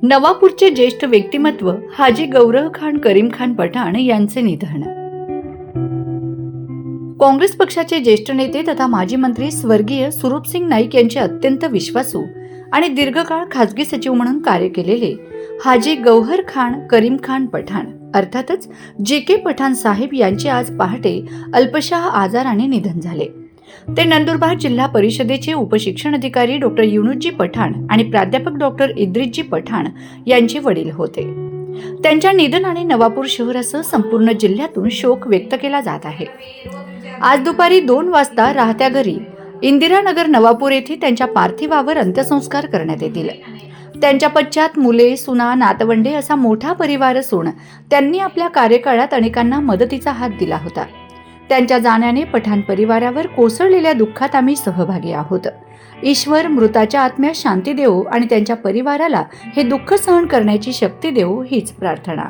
नवापूरचे ज्येष्ठ व्यक्तिमत्व हाजी गौहर खान करीम खान पठाण यांचे निधन। काँग्रेस पक्षाचे ज्येष्ठ नेते तथा माजी मंत्री स्वर्गीय सुरूपसिंग नाईक यांचे अत्यंत विश्वासू आणि दीर्घकाळ खासगी सचिव म्हणून कार्य केलेले हाजी गौहर खान करीम खान पठाण अर्थातच जे.के. पठाण साहेब यांचे आज पहाटे अल्पशा आजाराने निधन झाले। ते नंदुरबार जिल्हा परिषदेचे उपशिक्षण अधिकारी डॉक्टर युनुसजी पठाण आणि प्राध्यापक डॉक्टर इद्रिसजी पठाण यांचे वडील होते। त्यांच्या निधनाने नवापूर शहरासह संपूर्ण जिल्ह्यातून शोक व्यक्त केला जात आहे। आज दुपारी 2 वाजता राहत्या घरी इंदिरानगर नवापूर येथे त्यांच्या पार्थिवावर अंत्यसंस्कार करण्यात येतील। त्यांच्या पश्चात मुले, सुना, नातवंडे असा मोठा परिवार असून त्यांनी आपल्या कार्यकाळात अनेकांना मदतीचा हात दिला होता। त्यांच्या जाण्याने पठाण परिवारावर कोसळलेल्या दुःखात आम्ही सहभागी आहोत। ईश्वर मृताच्या आत्म्यास शांती देवो आणि त्यांच्या परिवाराला हे दुःख सहन करण्याची शक्ती देवो हीच प्रार्थना।